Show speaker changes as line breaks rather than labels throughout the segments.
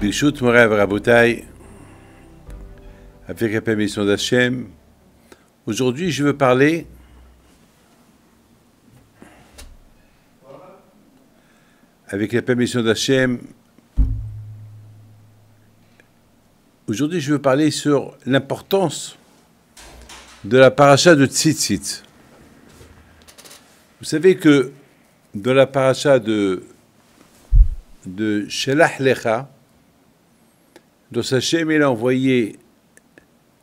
Birshut Moray Rabotai, avec la permission d'Hachem. Aujourd'hui, je veux parler avec la permission d'Hachem. Aujourd'hui, je veux parler sur l'importance de la paracha de Tzitzit. Vous savez que dans la paracha de Shelach Lecha, dans Hachem, il a envoyé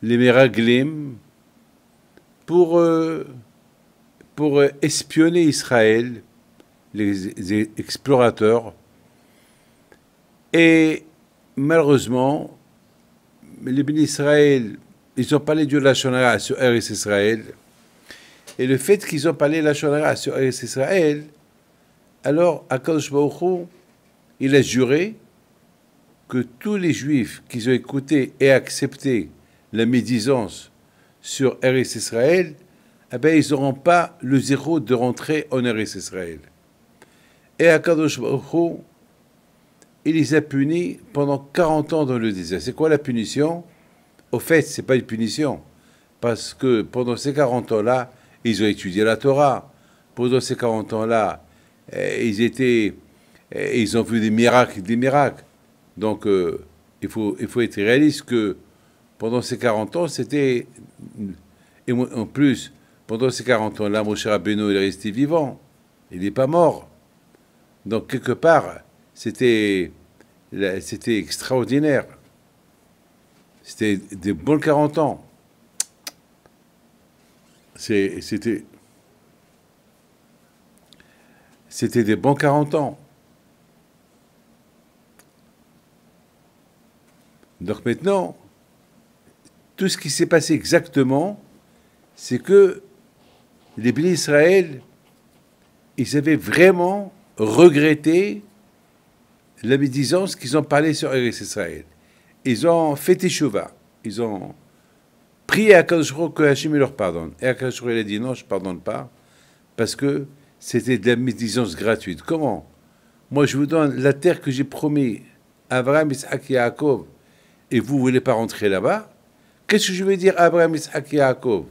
les Meraglim pour espionner Israël, les explorateurs. Et malheureusement, les bénis Israël, ils ont parlé du Lashon Hara sur Eretz Israël. Et le fait qu'ils ont parlé Lashon Hara sur Eretz Israël, alors Akadosh Baruch Hu, il a juré que tous les Juifs qui ont écouté et accepté la médisance sur Eretz Israël, eh ben, ils n'auront pas le zéro de rentrer en Eretz Israël. Et Akadosh Baruch Hu, il les a punis pendant 40 ans dans le désert. C'est quoi la punition? Au fait, ce n'est pas une punition, parce que pendant ces 40 ans-là, ils ont étudié la Torah. Pendant ces 40 ans-là, ils ont vu des miracles. Donc, il faut être réaliste que pendant ces 40 ans, c'était... Et en plus, pendant ces 40 ans-là, Moshe Rabbeinu, il est resté vivant. Il n'est pas mort. Donc, quelque part, c'était extraordinaire. C'était des bons 40 ans. C'était des bons 40 ans. Donc maintenant, tout ce qui s'est passé exactement, c'est que les bénis Israël, ils avaient vraiment regretté la médisance qu'ils ont parlé sur Eretz Israël. Ils ont fait teshuva. Ils ont prié à Akadosh Baruch Hu que Hachem leur pardonne. Et Akadosh Baruch Hu a dit non, je ne pardonne pas, parce que c'était de la médisance gratuite. Comment? Moi, je vous donne la terre que j'ai promis à Abraham, Isaac et Yaakov, et vous ne voulez pas rentrer là-bas? Qu'est-ce que je vais dire à Abraham, Isaac et Yaakov?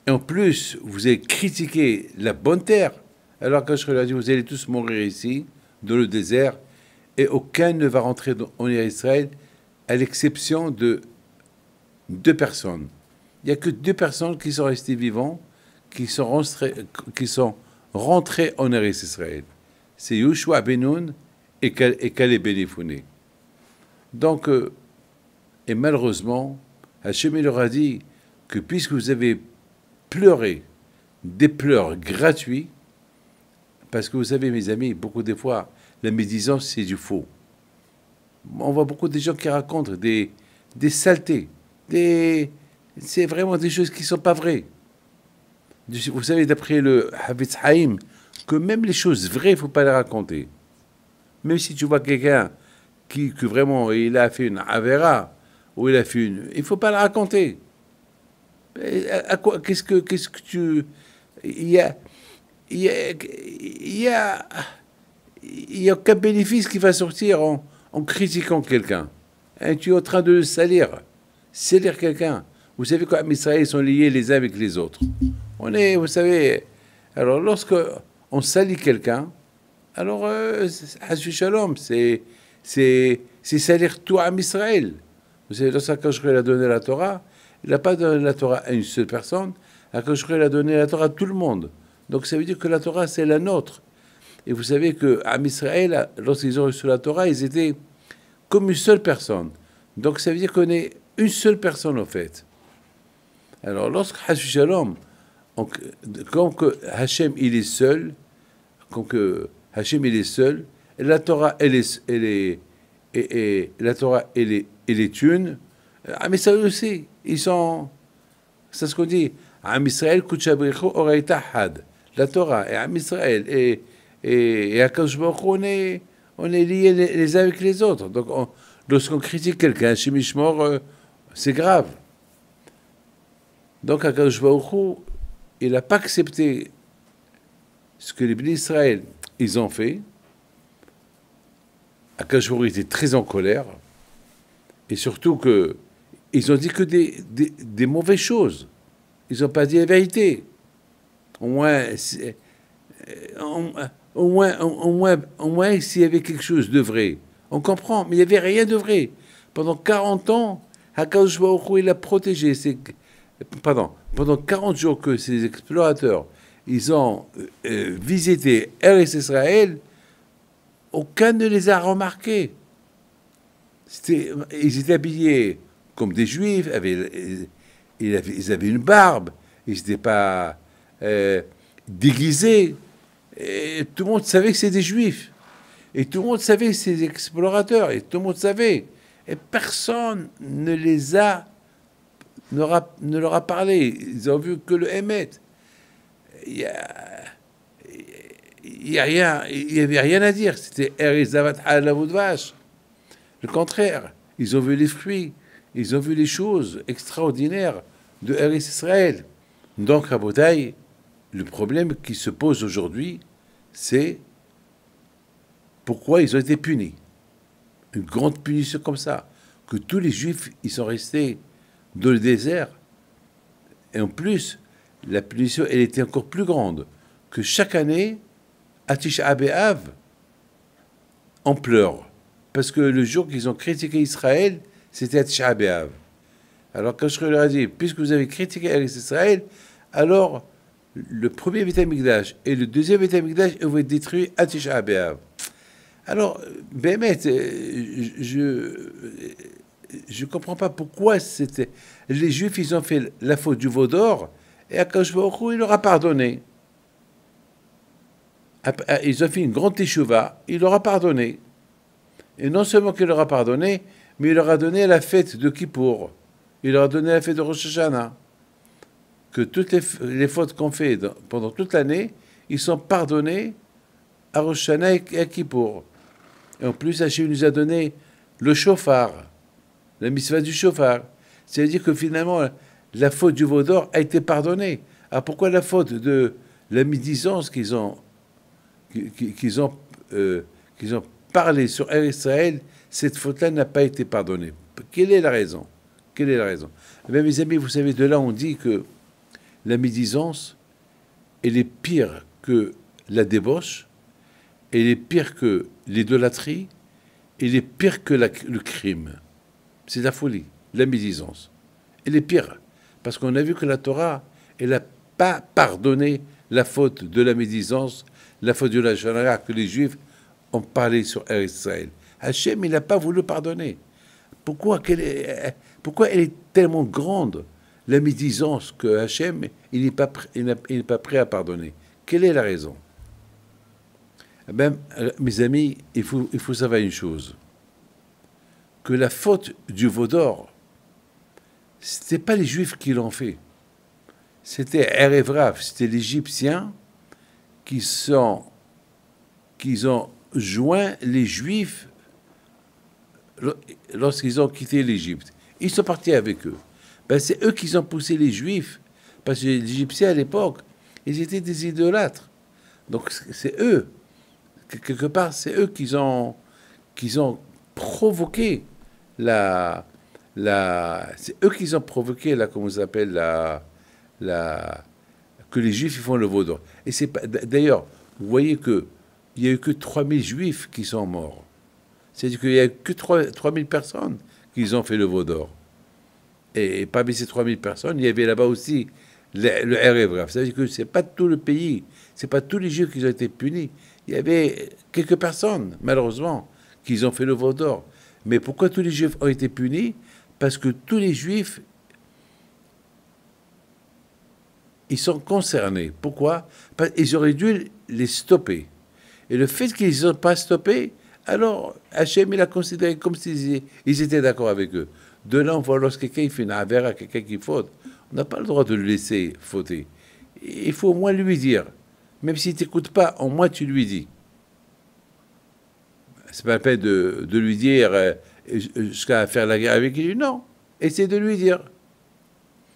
Et en plus, vous avez critiqué la bonne terre, alors que je leur ai dit, vous allez tous mourir ici, dans le désert, et aucun ne va rentrer en Israël, à l'exception de 2 personnes. Il n'y a que 2 personnes qui sont restées vivantes, qui sont rentrées en Eretz Israël. C'est Yoshua ben Nun et Caleb ben Yefouné. Donc, et malheureusement, Hachem leur a dit que puisque vous avez pleuré des pleurs gratuits, parce que vous savez, mes amis, beaucoup de fois, la médisance, c'est du faux. On voit beaucoup de gens qui racontent des saletés, c'est vraiment des choses qui ne sont pas vraies. Vous savez, d'après le Havetz Haïm, que même les choses vraies, il ne faut pas les raconter. Même si tu vois quelqu'un que vraiment, il a fait une avera, ou il a fait une... Il ne faut pas le raconter. À quoi, qu'est-ce que tu... Il y a aucun bénéfice qui va sortir en critiquant quelqu'un. Hein, tu es en train de le salir quelqu'un. Vous savez quoi, les Israéliens sont liés les uns avec les autres. Vous savez, alors lorsque on salit quelqu'un, alors, Hashu Shalom, c'est salir tout à Israël. Vous savez, lorsque Akadosh a donné la Torah, il n'a pas donné la Torah à une seule personne, Akadosh a donné la Torah à tout le monde. Donc ça veut dire que la Torah, c'est la nôtre. Et vous savez qu'à Israël, lorsqu'ils ont reçu la Torah, ils étaient comme une seule personne. Donc ça veut dire qu'on est une seule personne, en fait. Alors, lorsque Hashu Shalom, comme que Hachem, il est seul, la Torah, elle est une, Am Israël aussi, ils sont, c'est ce qu'on dit, Am Israël, Kuchabrichu, Oraita Had. La Torah et Am Israël et Akadosh Baruch Hu, on est liés les uns avec les autres. Donc, lorsqu'on critique quelqu'un, Shemishmor, c'est grave. Donc, Akadosh Baruch Hu, il n'a pas accepté ce que les bénis Israël, ils ont fait. Akadosh Baruch Hu était très en colère, et surtout que ils ont dit que des mauvaises choses. Ils n'ont pas dit la vérité. Au moins, au moins s'il y avait quelque chose de vrai. On comprend, mais il n'y avait rien de vrai. Pendant 40 ans, Akadosh Baruch Hu, il a protégé pendant 40 jours que ces explorateurs, ils ont visité Eretz Israël, aucun ne les a remarqués. Ils étaient habillés comme des juifs, ils avaient une barbe, ils n'étaient pas déguisés. Et tout le monde savait que c'était des juifs. Et tout le monde savait que c'était des explorateurs. Et tout le monde savait. Et personne ne leur a parlé. Ils ont vu que le Hémet. Il n'y avait rien à dire. C'était Erizavat Halavud Vache. Le contraire. Ils ont vu les fruits. Ils ont vu les choses extraordinaires de Eretz Israël. Donc, à Botaï, le problème qui se pose aujourd'hui, c'est pourquoi ils ont été punis. Une grande punition comme ça. Que tous les Juifs, ils sont restés dans le désert. Et en plus, la punition, elle était encore plus grande. Que chaque année, à Tisha B'Av, on pleure. Parce que le jour qu'ils ont critiqué Israël, c'était à Tisha B'Av. Alors quand je leur ai dit, puisque vous avez critiqué Israël, alors le premier Beth Amikdash et le deuxième Beth Amikdash vont être détruits à Tisha B'Av. Alors, Bémet, je ne comprends pas pourquoi c'était... Les Juifs, ils ont fait la faute du veau d'or, et Akadosh Baruch Hu, il leur a pardonné. Ils ont fait une grande teshuva, il leur a pardonné. Et non seulement qu'il leur a pardonné, mais il leur a donné la fête de Kippour. Il leur a donné la fête de Rosh Hashanah. Que toutes les fautes qu'on fait pendant toute l'année, ils sont pardonnés à Rosh Hashanah et à Kippour. Et en plus, Hachem nous a donné le shofar, la mitzvah du shofar. C'est-à-dire que finalement, la faute du veau d'or a été pardonnée. Alors pourquoi la faute de la médisance qu'ils ont parlé sur Israël, cette faute-là n'a pas été pardonnée? Quelle est la raison? Quelle est la raison? Eh bien, mes amis, vous savez, de là on dit que la médisance, elle est pire que la débauche, elle est pire que l'idolâtrie, elle est pire que le crime. C'est la folie, la médisance. Elle est pire, parce qu'on a vu que la Torah, elle n'a pas pardonné la faute de la médisance, la faute de la chanara que les Juifs ont parlé sur Israël. Hachem, il n'a pas voulu pardonner. Pourquoi elle est tellement grande, la médisance, que Hachem, il n'est pas prêt à pardonner? Quelle est la raison? Eh bien, mes amis, il faut savoir une chose, que la faute du veau d'or, ce n'était pas les Juifs qui l'ont fait. C'était Erev Rav, c'était les Égyptiens qui ont joint les Juifs lorsqu'ils ont quitté l'Égypte. Ils sont partis avec eux. Ben, c'est eux qui ont poussé les Juifs, parce que les Égyptiens à l'époque, ils étaient des idolâtres. Donc c'est eux, quelque part, c'est eux qui ont provoqué c'est eux qui ont provoqué comment ça s'appelle, que les Juifs ils font le veau d'or. Et c'est pas, d'ailleurs, vous voyez que il n'y a eu que 3000 Juifs qui sont morts. C'est-à-dire qu'il n'y a que 3000 personnes qui ont fait le veau d'or. Et parmi ces 3000 personnes, il y avait là-bas aussi le Erev Rav. C'est-à-dire que ce n'est pas tout le pays, ce n'est pas tous les Juifs qui ont été punis. Il y avait quelques personnes, malheureusement, qui ont fait le veau d'or. Mais pourquoi tous les Juifs ont été punis? Parce que tous les Juifs, ils sont concernés. Pourquoi? Parce qu'ils auraient dû les stopper. Et le fait qu'ils n'ont pas stoppé, alors Hachem, il a considéré comme s'ils étaient d'accord avec eux. De là, on voit lorsque quelqu'un fait une avera à quelqu'un qui faute, on n'a pas le droit de le laisser fauter. Il faut au moins lui dire. Même s'il ne t'écoute pas, au moins tu lui dis. C'est pas la peine de lui dire jusqu'à faire la guerre avec lui. Non, essaie de lui dire.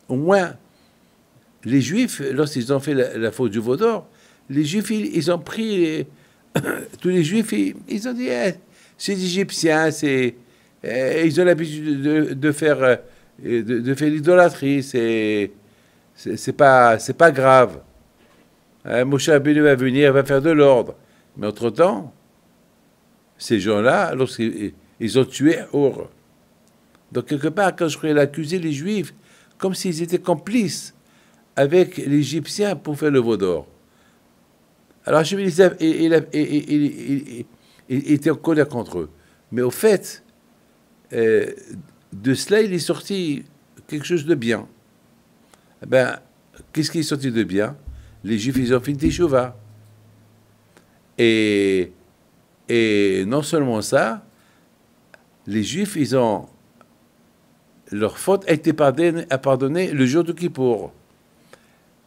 Au moins, les Juifs, lorsqu'ils ont fait la faute du veau d'or, les Juifs, ils ont pris... tous les Juifs, ils ont dit, C'est des Égyptiens, ils ont l'habitude de faire l'idolâtrie, c'est pas grave. Moshe Rabbeinu va venir, va faire de l'ordre. Mais entre-temps, ces gens-là, lorsqu'ils ont tué Or. Donc, quelque part, quand je voulais accuser les Juifs, comme s'ils étaient complices avec les Égyptiens pour faire le veau d'or. Alors, Hachem, il était en colère contre eux. Mais au fait, de cela, il est sorti quelque chose de bien. Eh ben, qu'est-ce qui est sorti de bien? Les Juifs, ils ont fait une teshuva. Et non seulement ça, les Juifs, leur faute a été pardonnée le jour de Kippour.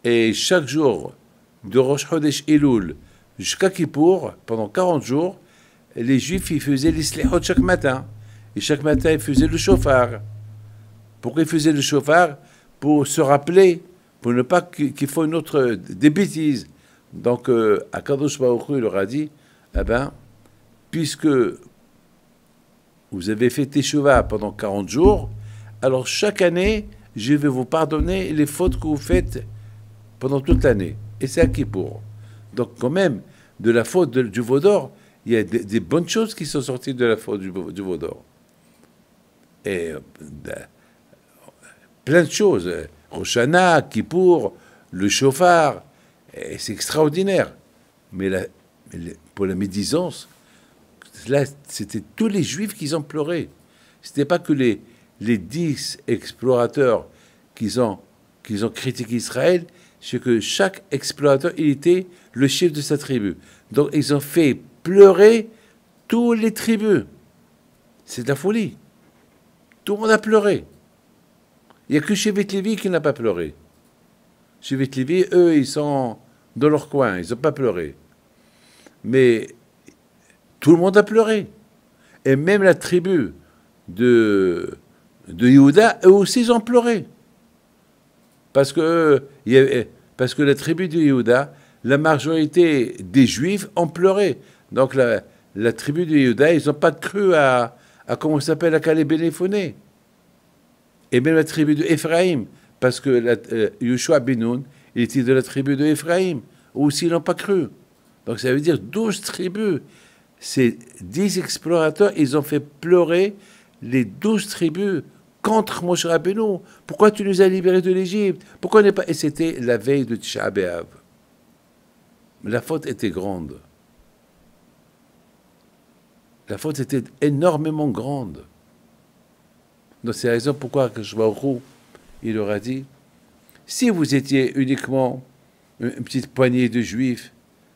Et chaque jour, de Rosh Chodesh Elul jusqu'à Kippour, pendant 40 jours, les Juifs, ils faisaient les slihot chaque matin. Et chaque matin, ils faisaient le shofar. Pourquoi ils faisaient le shofar? Pour se rappeler, pour ne pas qu'ils fassent des bêtises. Donc, Akadosh Baruch Hu, il leur a dit, eh ben, puisque vous avez fait Teshuvah pendant 40 jours, alors chaque année, je vais vous pardonner les fautes que vous faites pendant toute l'année. Et c'est à Kippour. Donc, quand même, de la faute du veau d'or, il y a des bonnes choses qui sont sorties de la faute du veau d'or. Et plein de choses. Rosh Hashanah, Kippour, le shofar, c'est extraordinaire. Mais pour la médisance, là, c'était tous les Juifs qui ont pleuré. C'était pas que les 10 explorateurs qui ont critiqué Israël, c'est que chaque explorateur, il était le chef de sa tribu. Donc, ils ont fait pleurer toutes les tribus. C'est de la folie. Tout le monde a pleuré. Il n'y a que Shevet Lévi qui n'a pas pleuré. Shevet Lévi, eux, ils sont dans leur coin, ils n'ont pas pleuré. Mais tout le monde a pleuré. Et même la tribu de Yehuda, eux aussi, ils ont pleuré. Parce que la tribu de Yehuda, la majorité des Juifs ont pleuré. Donc la tribu de Yehuda, ils n'ont pas cru à comment ça s'appelle, à Caleb ben Yefouné. Et même la tribu de Ephraïm, parce que Yoshua ben Nun, il était de la tribu de Ephraïm, aussi ils n'ont pas cru. Donc ça veut dire 12 tribus. Ces 10 explorateurs, ils ont fait pleurer les 12 tribus contre Moshe Rabbeinu. Pourquoi tu nous as libérés de l'Égypte? Pourquoi on n'est pas... Et c'était la veille de Tisha B'Av. La faute était grande. La faute était énormément grande. Donc c'est la raison pourquoi Akadosh Baruch Hu, il leur a dit, si vous étiez uniquement une petite poignée de Juifs,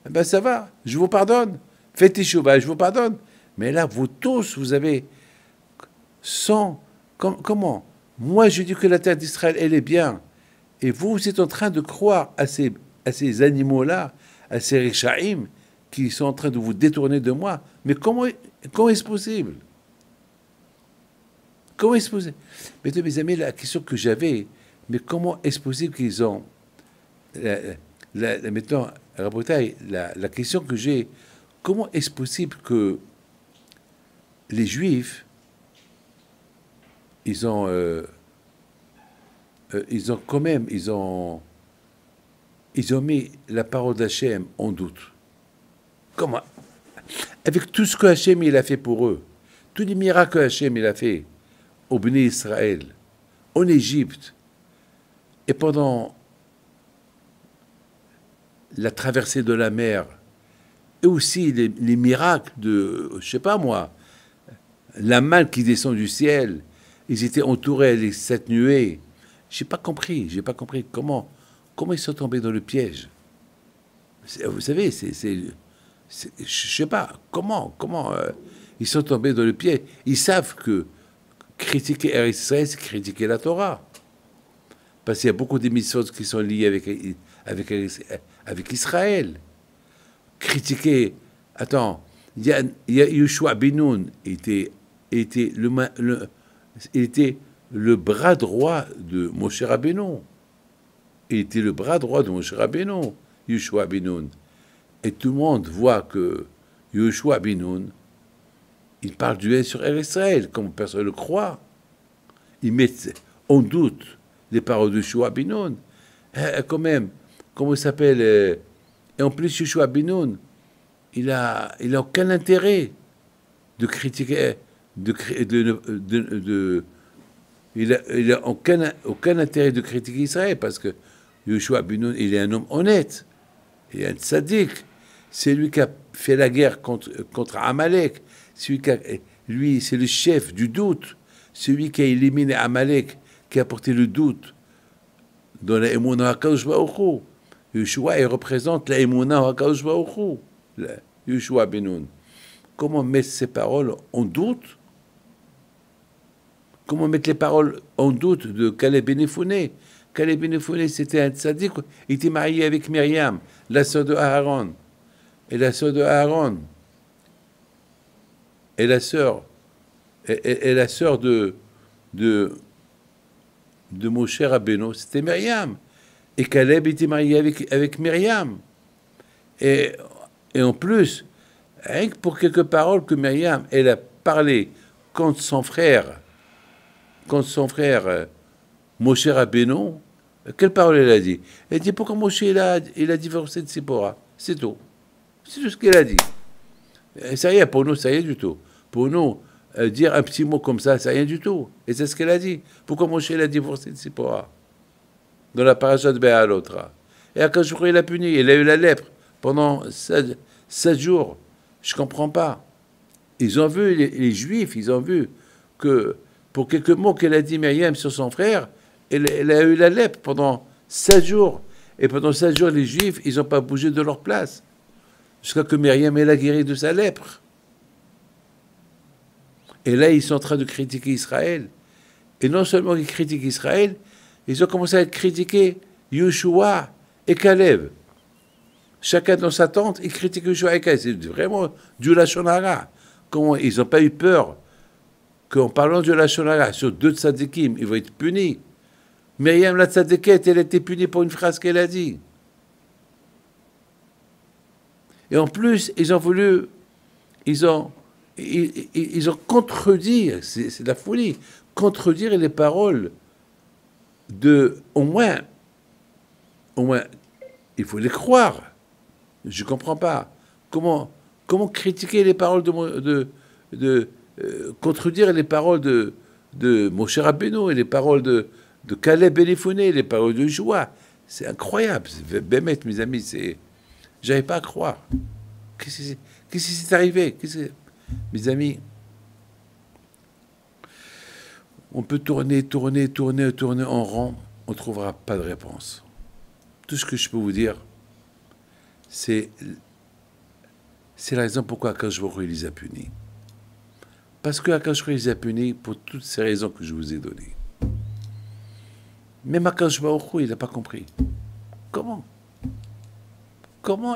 eh ben ça va, je vous pardonne. Faites Teshuvah, je vous pardonne. Mais là, vous tous, vous avez 100... Comment? Moi, je dis que la terre d'Israël, elle est bien. Et vous êtes en train de croire à ces animaux-là, à ces Rishaïm, qui sont en train de vous détourner de moi. Mais comment est-ce possible? Comment est-ce possible? Mais mes amis, la question que j'avais, mais comment est-ce possible qu'ils ont... Maintenant, Rabotai, la question que j'ai, comment est-ce possible que les Juifs, ils ont mis la parole d'Hachem en doute. Comment? Avec tout ce que Hachem il a fait pour eux, tous les miracles que Hachem il a fait au Béni Israël, en Égypte, et pendant la traversée de la mer, et aussi les miracles de, je sais pas moi, la manne qui descend du ciel, ils étaient entourés des 7 nuées. J'ai pas compris comment ils sont tombés dans le piège. Vous savez, je sais pas comment ils sont tombés dans le piège. Ils savent que critiquer Eretz Israël, c'est critiquer la Torah, parce qu'il y a beaucoup de mitzvot qui sont liées avec Israël. Critiquer, attends, il y a Yoshua ben Nun, il était le bras droit de Moshe Rabbeinu. Il était le bras droit de Moshe Rabbeinu, Yoshua ben Nun. Et tout le monde voit que Yoshua ben Nun, il parle du sur Israël, comme personne le croit. Il met en doute les paroles de Yoshua ben Nun. Quand même, comment il s'appelle et en plus, Yoshua ben Nun, il a aucun intérêt de critiquer, il a aucun intérêt de critiquer Israël, parce que Yoshua ben Nun, il est un homme honnête, il est un tzaddik. C'est lui qui a fait la guerre contre Amalek. Lui, c'est le chef du doute. Celui qui a éliminé Amalek, qui a apporté le doute dans la Emouna HaKadosh Baruch Hu. Yoshua, il représente la Emouna HaKadosh Baruch Hu. Yoshua ben Nun. Comment mettre ces paroles en doute? Comment mettre les paroles en doute de Caleb ben Yefuneh? Caleb ben Yefuneh, c'était un tzaddik. Il était marié avec Myriam, la sœur de Aaron. Et la sœur de Aaron, et la sœur de Moshe Rabbeinu, c'était Myriam. Et Caleb était marié avec Myriam. Et en plus, rien que pour quelques paroles que Myriam, elle a parlé contre son frère Moshe Rabbeinu, quelle parole elle a dit? Elle dit pourquoi Moshe il a divorcé de Sipora. C'est tout. C'est tout ce qu'elle a dit. C'est rien, pour nous, c'est rien du tout. Pour nous, dire un petit mot comme ça, c'est rien du tout. Et c'est ce qu'elle a dit. Pourquoi Moshe a divorcé de Sipora? Dans la paracha de Béalotra. Et à Akash il a puni, il a eu la lèpre pendant 7 jours. Je ne comprends pas. Ils ont vu, les Juifs, ils ont vu que pour quelques mots qu'elle a dit Myriam sur son frère, elle a eu la lèpre pendant 7 jours. Et pendant 7 jours, les Juifs, ils n'ont pas bougé de leur place. Jusqu'à que Myriam ait la guéri de sa lèpre. Et là, ils sont en train de critiquer Israël. Et non seulement ils critiquent Israël, ils ont commencé à critiquer Yoshua et Caleb. Chacun dans sa tente, ils critiquent Yoshua et Caleb. C'est vraiment du Lashon Hara. Comment ils n'ont pas eu peur qu'en parlant de Lashon Hara sur 2 tzadikim, ils vont être punis. Myriam la tzadikette, elle a été punie pour une phrase qu'elle a dit. Et en plus, ils ont contredit, c'est de la folie, contredire les paroles de, au moins, il faut les croire. Je ne comprends pas. Comment critiquer les paroles contredire les paroles de Moshe Rabbeinu et les paroles de Caleb ben Yefuneh, les paroles de Joie. C'est incroyable. Bémet, mes amis, j'avais pas à croire. Qu'est-ce qui s'est arrivé? Mes amis, on peut tourner en rond, on ne trouvera pas de réponse. Tout ce que je peux vous dire, c'est la raison pourquoi Akash Baruch Hu les a punis. Parce que Akash Baruch Hu les a punis pour toutes ces raisons que je vous ai données. Même Akash Baruch Hu, il n'a pas compris. Comment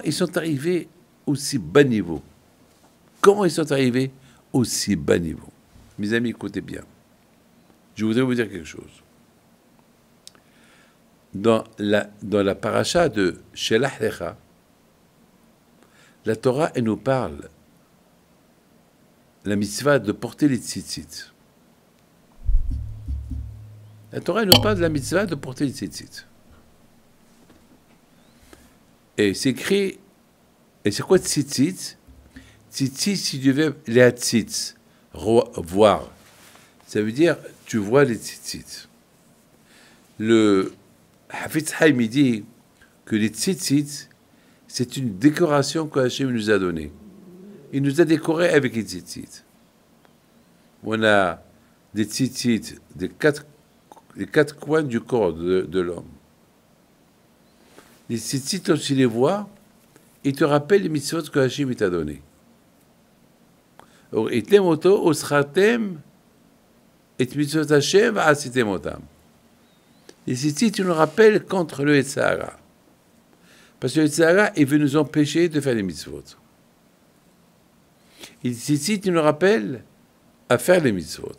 ils sont arrivés aussi bas niveau? Comment ils sont arrivés aussi bas niveau? Mes amis, écoutez bien. Je voudrais vous dire quelque chose. Dans la paracha de Shelach Lecha, la Torah, elle nous parle la mitzvah de porter les tzitzit. La Torah, elle nous parle de la mitzvah de porter les tzitzit. Et c'est écrit, et c'est quoi tzitzit? Tzitzit, si tu veux, les hatzitz, voir. Ça veut dire, tu vois les tzitzit. Le Hafetz Haïm dit que les tzitzit, c'est une décoration que Hachem nous a donnée. Il nous a décorés avec les tzitzit. On a des tzitzit des quatre coins du corps de l'homme. Les tzitzit, quand tu les vois, ils te rappellent les mitzvot que Hachem t'a donné. Or, itlem oto osratem et mitzvot Hachem asitem otam. Les tzitzit, tu nous rappelles contre le Yetzirah. Parce que le Yetzirah, il veut nous empêcher de faire les mitzvot. Et les tzitzit, tu nous rappelles à faire les mitzvot.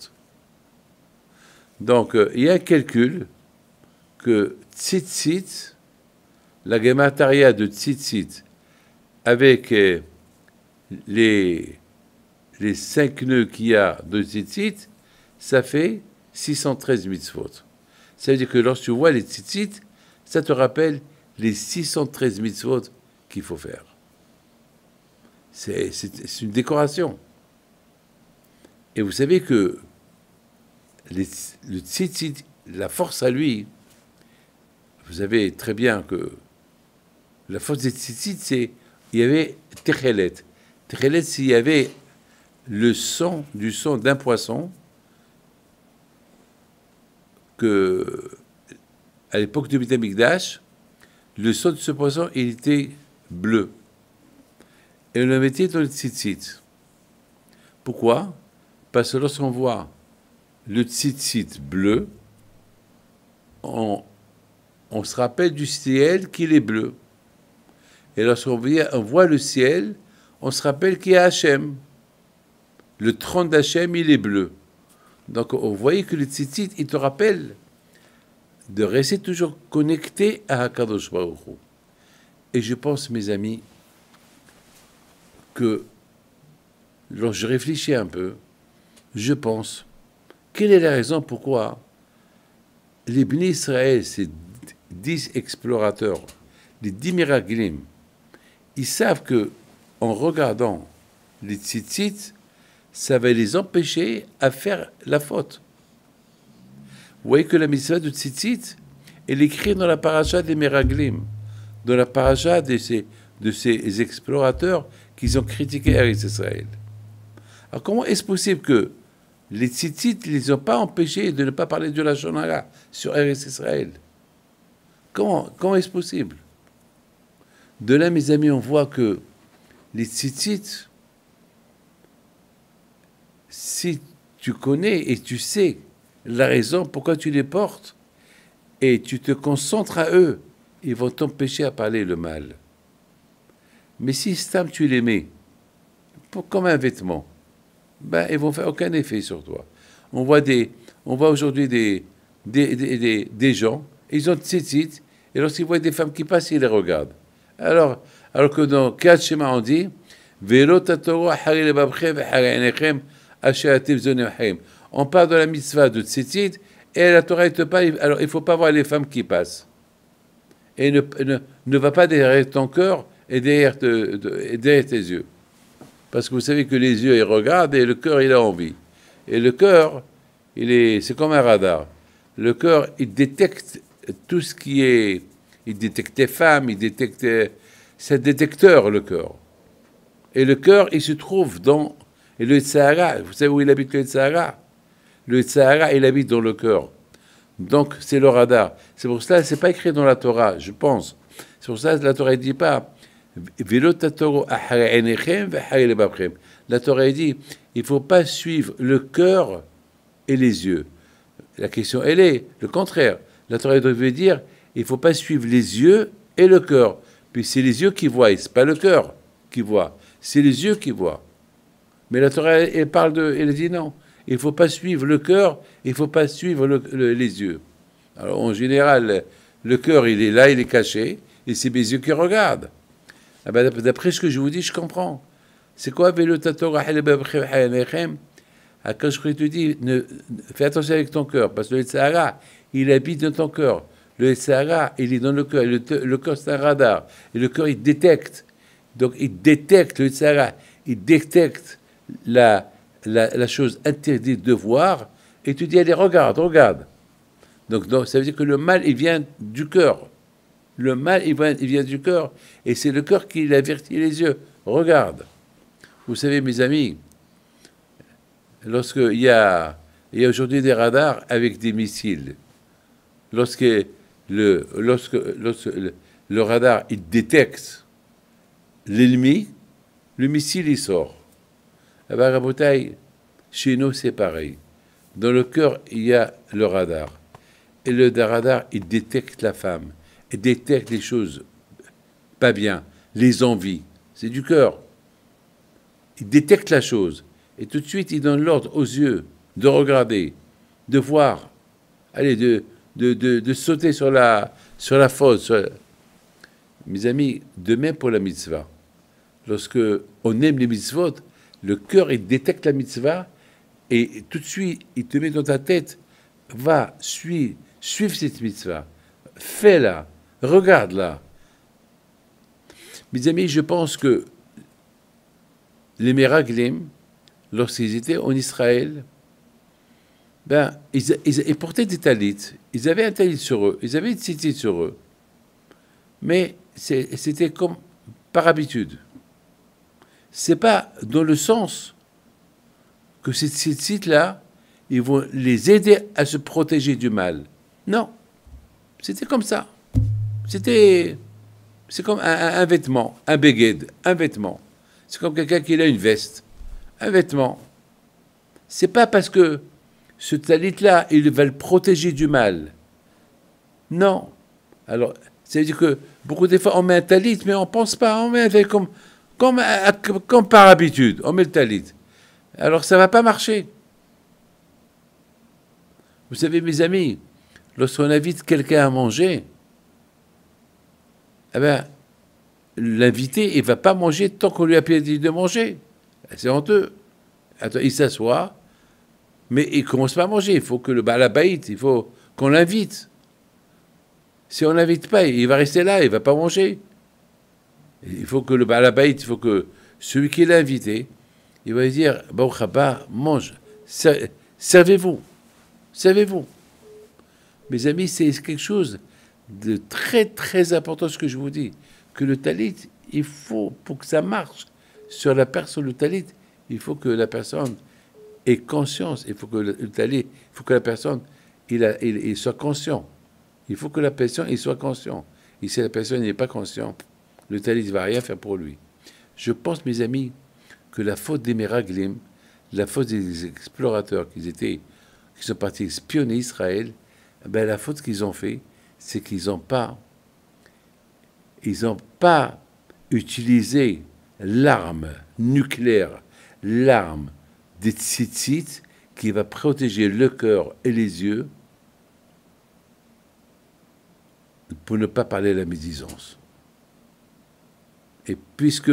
Donc, il y a un calcul que tzitzit, la gemataria de tzitzit, avec les les 5 nœuds qu'il y a de tzitzit, ça fait 613 mitzvot. Ça veut dire que lorsque tu vois les tzitzit, ça te rappelle les 613 mitzvot qu'il faut faire. C'est une décoration. Et vous savez que le tzitzit, la force à lui, vous savez très bien que la force des tzitzit, c'est il y avait techelet. Techelet, s'il y avait le sang, du sang d'un poisson, que à l'époque du Beit Hamikdash, le sang de ce poisson, il était bleu. Et on le mettait dans le tzitzit. Pourquoi? Parce que lorsqu'on voit le tzitzit bleu, on se rappelle du ciel qu'il est bleu. Et lorsqu'on voit le ciel, on se rappelle qu'il y a Hachem. Le trône d'Hachem, il est bleu. Donc, on voyait que le tzitzit, il te rappelle de rester toujours connecté à HaKadosh Baruch Hu. Et je pense, mes amis, que lorsque je réfléchis un peu, je pense, quelle est la raison pourquoi les Bnei Israël, ces 10 explorateurs, les 10 miraglim, ils savent que en regardant les tzitzit, ça va les empêcher à faire la faute. Vous voyez que la mitzvah de tzitzit, elle est écrite dans la paracha des miraglim, dans la paracha de ces explorateurs qui ont critiqué Eretz Israël. Alors comment est-ce possible que les tzitzit ne les ont pas empêchés de ne pas parler de la Lashon Hara sur Eretz Israël? Comment est-ce possible? De là, mes amis, on voit que les tzitzit, si tu connais et tu sais la raison pourquoi tu les portes et tu te concentres à eux, ils vont t'empêcher à parler le mal. Mais si Stam, tu les mets comme un vêtement, ben, ils vont faire aucun effet sur toi. On voit aujourd'hui des gens, ils ont tzitzit, et lorsqu'ils voient des femmes qui passent, ils les regardent. Alors que dans Kriyat Shema, on dit on parle de la mitzvah de tzitzit, et la Torah te parle, alors il ne faut pas voir les femmes qui passent. Et ne va pas derrière ton cœur et derrière tes yeux. Parce que vous savez que les yeux, ils regardent et le cœur, il a envie. Et le cœur, c'est comme un radar. Le cœur, il détecte tout ce qui est... Il détecte les femmes, il détecte... C'est un détecteur, le cœur. Et le cœur, il se trouve dans... Et le Sahara, vous savez où il habite le Sahara? Le Sahara, il habite dans le cœur. Donc, c'est le radar. C'est pour cela, c'est pas écrit dans la Torah, je pense. C'est pour ça que la Torah ne dit pas... La Torah dit, il ne faut pas suivre le cœur et les yeux. La question, elle est le contraire. La Torah devait dire, il ne faut pas suivre les yeux et le cœur. Puis c'est les yeux qui voient, ce n'est pas le cœur qui voit, c'est les yeux qui voient. Mais la Torah, elle dit non, il ne faut pas suivre le cœur, il ne faut pas suivre les yeux. Alors en général, le cœur, il est là, il est caché, et c'est mes yeux qui regardent. Ah ben, d'après ce que je vous dis, je comprends. C'est quoi quand je te dis, fais attention avec ton cœur, parce que le Sahara, il habite dans ton cœur. Le Sahara, il est dans le cœur. Le cœur, c'est un radar. Et le cœur, il détecte. Donc, il détecte le Sahara. Il détecte la chose interdite de voir. Et tu dis, allez, regarde. Donc, ça veut dire que le mal, il vient du cœur. Le mal, il vient du cœur. Et c'est le cœur qui avertit les yeux. Regarde. Vous savez, mes amis, lorsqu'il y a aujourd'hui des radars avec des missiles, lorsque le radar il détecte l'ennemi, le missile il sort. Ah ben, Rabotaï, chez nous c'est pareil. Dans le cœur il y a le radar. Et le radar il détecte la femme. Il détecte les choses pas bien, les envies. C'est du cœur. Il détecte la chose. Et tout de suite il donne l'ordre aux yeux de regarder, de voir. Allez, de sauter sur la faute. Mes amis, de même pour la mitzvah. Lorsque on aime les mitzvot, Le cœur, il détecte la mitzvah et tout de suite, il te met dans ta tête, va, suive cette mitzvah, fais-la, regarde-la. Mes amis, je pense que les Meraglim, lorsqu'ils étaient en Israël, ben, ils portaient des talits. Ils avaient un talit sur eux, ils avaient une tzitzit sur eux. Mais c'était comme par habitude. C'est pas dans le sens que ces tzitzit-là, ils vont les aider à se protéger du mal. Non, c'était comme ça. C'est comme un vêtement, un beged, un vêtement. C'est comme quelqu'un qui a une veste, un vêtement. C'est pas parce que ce talit-là, il va le protéger du mal. Non. Alors, ça veut dire que beaucoup des fois, on met un talit, mais on pense pas, on met comme par habitude, on met le talit. Alors, ça va pas marcher. Vous savez, mes amis, lorsqu'on invite quelqu'un à manger, eh ben, l'invité, il ne va pas manger tant qu'on lui a dit de manger. C'est honteux. Attends, il s'assoit, mais il ne commence pas à manger. Il faut que le balabaït, il faut qu'on l'invite. Si on ne l'invite pas, il va rester là, il ne va pas manger. Il faut que le balabaït, il faut que celui qui l'a invité, il va lui dire, Baruch haba, mange, servez-vous, servez-vous. Mes amis, c'est quelque chose de très très important ce que je vous dis, que le talit, il faut, pour que ça marche sur la personne, le talit, il faut que la personne ait conscience, il faut que le talit, il faut que la personne, il soit conscient. Il faut que la personne, il soit conscient. Et si la personne n'est pas consciente, le talit ne va rien faire pour lui. Je pense, mes amis, que la faute des Meraglim, la faute des explorateurs qui sont partis espionner Israël, ben la faute qu'ils ont fait, c'est qu'ils n'ont pas utilisé l'arme nucléaire, l'arme des tzitzit qui va protéger le cœur et les yeux pour ne pas parler de la médisance. Et puisque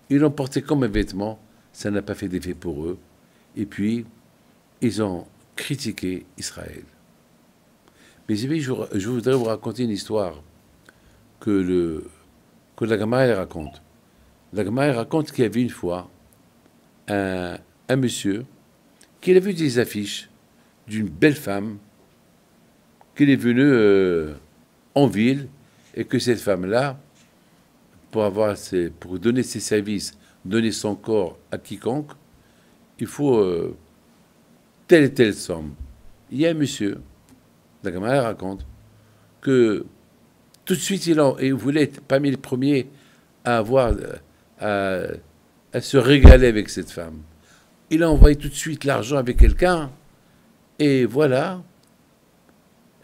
ils l'ont porté comme un vêtement, ça n'a pas fait d'effet pour eux. Et puis, ils ont critiqué Israël. Mais je voudrais vous raconter une histoire que la Gemara raconte. La Gemara raconte qu'il y avait une fois un monsieur qui a vu des affiches d'une belle femme qu'il est venu en ville et que cette femme-là, pour donner ses services, donner son corps à quiconque, il faut telle et telle somme. Il y a un monsieur, la Gemara raconte, que tout de suite il voulait être parmi les premiers à se régaler avec cette femme. Il a envoyé tout de suite l'argent avec quelqu'un, et voilà,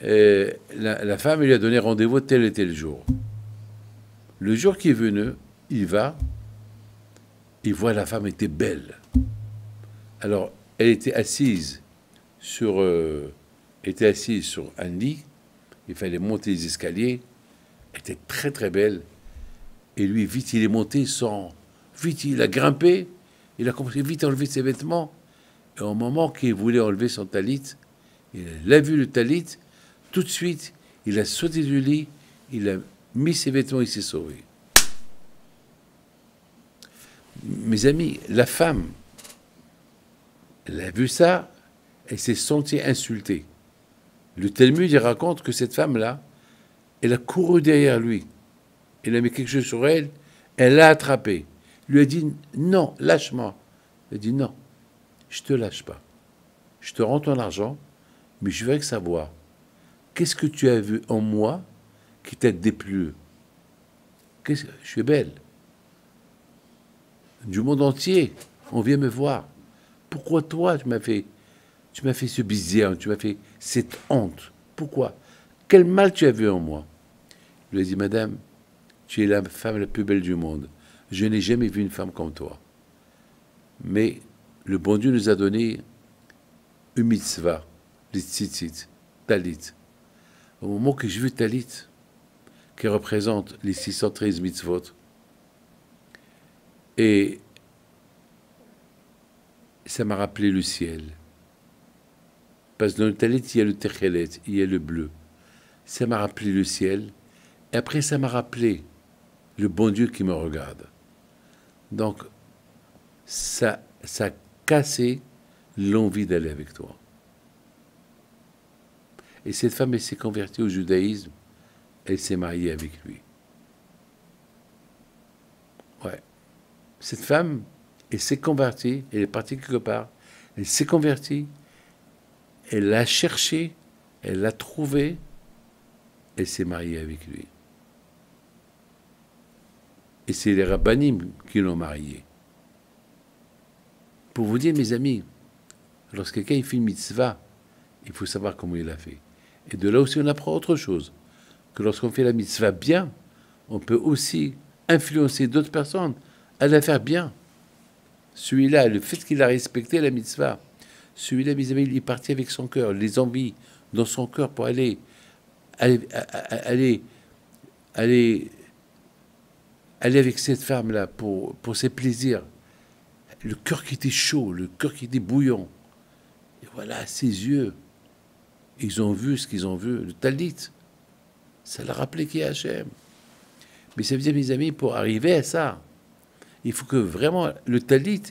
la femme lui a donné rendez-vous tel et tel jour. Le jour qui est venu, il va, il voit la femme était belle. Alors, elle était assise sur un lit, il fallait monter les escaliers, elle était très très belle, et lui, vite, il est monté vite, il a grimpé, il a commencé vite à enlever ses vêtements, et au moment qu'il voulait enlever son talit, il a vu le talit, tout de suite, il a sauté du lit, il a mis ses vêtements, il s'est sauvé. Mes amis, la femme, elle a vu ça, elle s'est sentie insultée. Le Talmud, il raconte que cette femme-là, elle a couru derrière lui. Elle a mis quelque chose sur elle, elle l'a attrapé. Il lui a dit, non, lâche-moi. Elle a dit, non, je te lâche pas. Je te rends ton argent, mais je veux savoir, qu'est-ce que tu as vu en moi qui t'a déplu? Je suis belle. Du monde entier, on vient me voir. Pourquoi toi, tu m'as fait ce bizarre, tu m'as fait cette honte? Pourquoi? Quel mal tu as vu en moi? Je lui ai dit, madame, tu es la femme la plus belle du monde. Je n'ai jamais vu une femme comme toi. Mais le bon Dieu nous a donné une mitzvah, les tzitzit, talit. Au moment que j'ai vu talit, qui représente les 613 mitzvot, et ça m'a rappelé le ciel. Parce que dans le talit, il y a le techelet, il y a le bleu. Ça m'a rappelé le ciel. Et après, ça m'a rappelé le bon Dieu qui me regarde. Donc, ça a cassé l'envie d'aller avec toi. Et cette femme, elle s'est convertie au judaïsme. Elle s'est mariée avec lui. Ouais. Cette femme, elle s'est convertie, elle est partie quelque part, elle s'est convertie, elle l'a cherché, elle l'a trouvé, elle s'est mariée avec lui. Et c'est les rabbanim qui l'ont mariée. Pour vous dire, mes amis, lorsque quelqu'un fait une mitzvah, il faut savoir comment il l'a fait. Et de là aussi, on apprend autre chose. Que lorsqu'on fait la mitzvah bien, on peut aussi influencer d'autres personnes à la faire bien. Celui-là, le fait qu'il a respecté la mitzvah, celui-là, mes amis, il est parti avec son cœur, les envies dans son cœur pour aller avec cette femme-là pour ses plaisirs. Le cœur qui était chaud, le cœur qui était bouillant. Et voilà, ses yeux, ils ont vu ce qu'ils ont vu. Le talit, ça l'a rappelé qui est Hachem. Mais ça veut dire, mes amis, pour arriver à ça, il faut que vraiment le talit,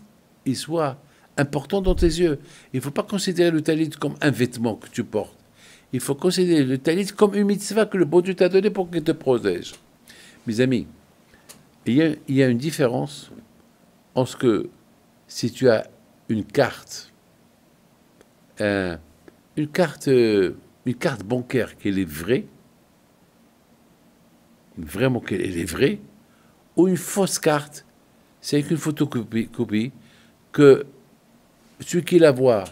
il soit important dans tes yeux. Il ne faut pas considérer le talit comme un vêtement que tu portes. Il faut considérer le talit comme une mitzvah que le bon Dieu t'a donné pour qu'il te protège. Mes amis, il y a une différence en ce que si tu as une carte bancaire qu'elle est vraie, vraiment qu'elle est vraie, ou une fausse carte, c'est avec une photocopie que celui qui la voit,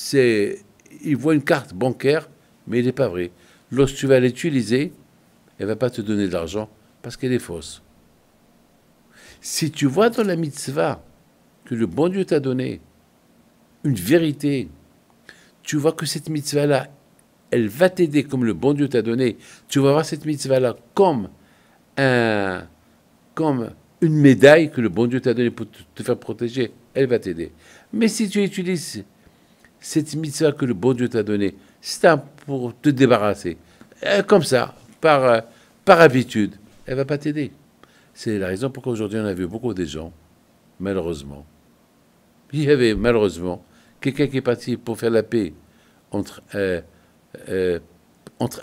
il voit une carte bancaire, mais elle n'est pas vraie. Lorsque tu vas l'utiliser, elle ne va pas te donner de l'argent parce qu'elle est fausse. Si tu vois dans la mitzvah que le bon Dieu t'a donné une vérité, tu vois que cette mitzvah-là, elle va t'aider comme le bon Dieu t'a donné. Tu vas voir cette mitzvah-là comme une médaille que le bon Dieu t'a donnée pour te faire protéger. Elle va t'aider. Mais si tu utilises cette mitzvah que le bon Dieu t'a donnée, c'est pour te débarrasser, comme ça, par habitude, elle ne va pas t'aider. C'est la raison pourquoi aujourd'hui on a vu beaucoup de gens, malheureusement. Il y avait malheureusement quelqu'un qui est parti pour faire la paix entre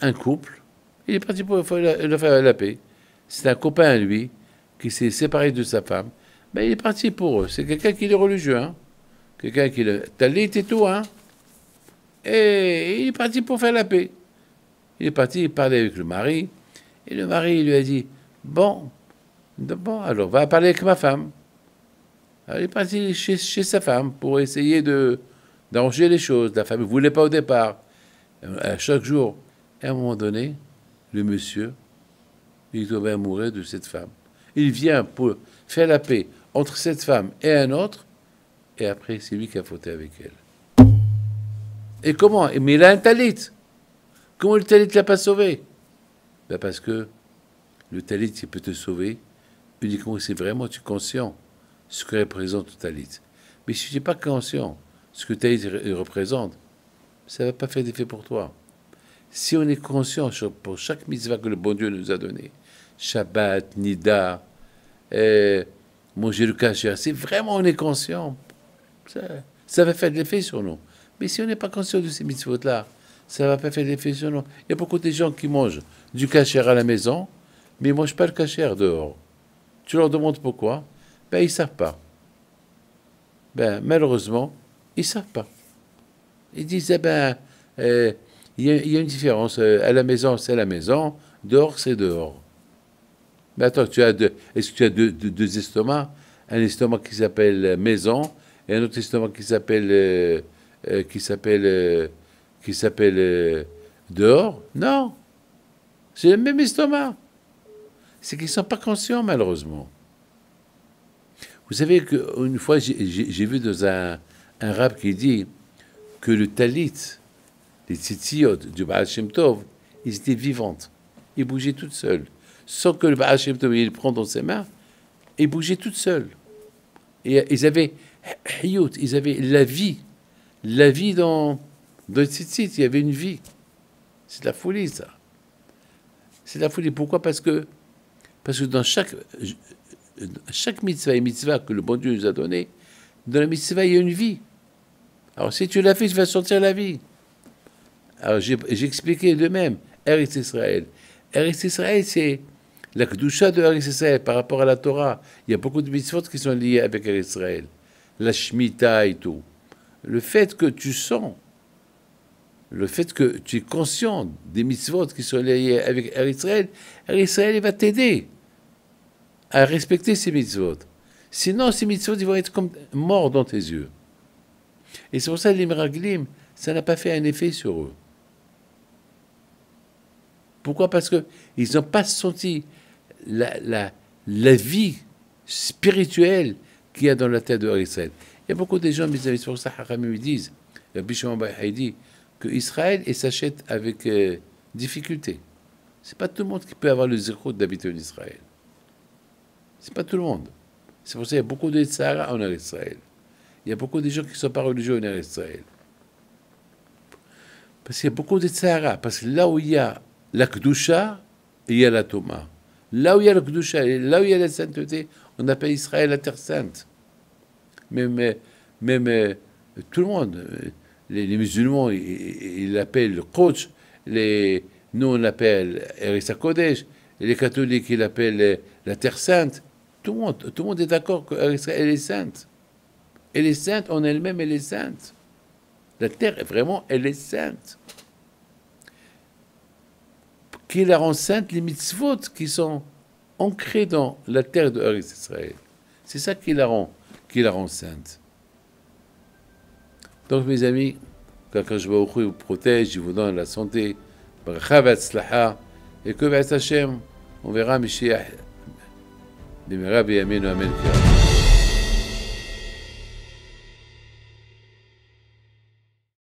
un couple. Il est parti pour faire la paix. C'est un copain à lui qui s'est séparé de sa femme. Mais il est parti pour eux. C'est quelqu'un qui est religieux. Hein? Quelqu'un qui est talit et tout. Hein? Et il est parti pour faire la paix. Il est parti, il parlait avec le mari. Et le mari lui a dit, bon, alors va parler avec ma femme. Alors, il est parti chez sa femme pour essayer d'arranger les choses. La femme ne voulait pas au départ. À chaque jour, à un moment donné, le monsieur, il tombait amoureux de cette femme. Il vient pour faire la paix entre cette femme et un autre, et après, c'est lui qui a fauté avec elle. Et comment? Mais il a un talit. Comment le talit ne l'a pas sauvé? Ben parce que le talit, il peut te sauver uniquement si vraiment tu es conscient de ce que représente le talit. Mais si tu n'es pas conscient de ce que le talit représente, ça ne va pas faire d'effet pour toi. Si on est conscient pour chaque mitzvah que le bon Dieu nous a donné, Shabbat, Nida, manger le kasher, si vraiment on est conscient, ça va faire de l'effet sur nous. Mais si on n'est pas conscient de ces mitzvot-là, ça ne va pas faire d'effet sur nous. Il y a beaucoup de gens qui mangent du kasher à la maison, mais ils ne mangent pas le kasher dehors. Tu leur demandes pourquoi? Ben, ils ne savent pas. Ben, malheureusement, ils ne savent pas. Ils disent, il y a une différence. À la maison, c'est la maison. Dehors, c'est dehors. Mais attends, est-ce que tu as deux estomacs? Un estomac qui s'appelle maison et un autre estomac qui s'appelle dehors? Non. C'est le même estomac. C'est qu'ils ne sont pas conscients, malheureusement. Vous savez qu'une fois, j'ai vu dans un rab qui dit que le talit, les tzitziot du Baal Shem Tov, ils étaient vivantes. Ils bougeaient toutes seules. Sans que le Baal Shem Tov il les prenne dans ses mains, ils bougeaient toutes seules. Et ils avaient Hiyot, ils avaient la vie. La vie dans le tzitzit, il y avait une vie. C'est de la folie, ça. C'est de la folie. Pourquoi? Parce que dans chaque mitzvah et mitzvah que le bon Dieu nous a donné, dans la mitzvah, il y a une vie. Alors, si tu l'as fait, tu vas sortir la vie. Alors, j'ai expliqué de même. Eretz Israël. Eretz Israël, c'est la kedusha de Eretz Israël par rapport à la Torah. Il y a beaucoup de mitzvot qui sont liés avec Eretz Israël. La Shemitah et tout. Le fait que tu sens, le fait que tu es conscient des mitzvot qui sont liés avec Eretz Israël, Eretz Israël va t'aider à respecter ces mitzvot. Sinon, ces mitzvot, ils vont être comme morts dans tes yeux. Et c'est pour ça que les miraglim, ça n'a pas fait un effet sur eux. Pourquoi? Parce qu'ils n'ont pas senti la vie spirituelle qu'il y a dans la tête de Israël. Il y a beaucoup de gens, mes amis, c'est pour ça que Haramim disent, Rabbi Shimon bar Yochai dit, que Israël s'achète avec difficulté. C'est pas tout le monde qui peut avoir le zéro d'habiter en Israël. C'est pas tout le monde. C'est pour ça qu'il y a beaucoup de Sahara en Israël. Il y a beaucoup de gens qui ne sont pas religieux en Israël. Parce qu'il y a beaucoup de Sahara. Parce que là où il y a la Kedusha, il y a la Toma. Là où il y a la Kedusha, là où il y a la sainteté, on appelle Israël la Terre Sainte. Même tout le monde, les musulmans, ils l'appellent le Qods, nous on l'appelle Eretz HaKodesh, les catholiques, ils l'appellent la Terre Sainte. Tout le monde est d'accord qu'elle est sainte. Elle est sainte en elle-même, elle est sainte. La terre, vraiment, elle est sainte. Qui la rend sainte? Les mitzvot qui sont ancrés dans la terre de Eretz Israël. C'est ça qui la rend sainte. Donc, mes amis, quand je vous protège, je vous donne la santé, et que Hashem, on verra Mashiach. במהרה בימינו אמן.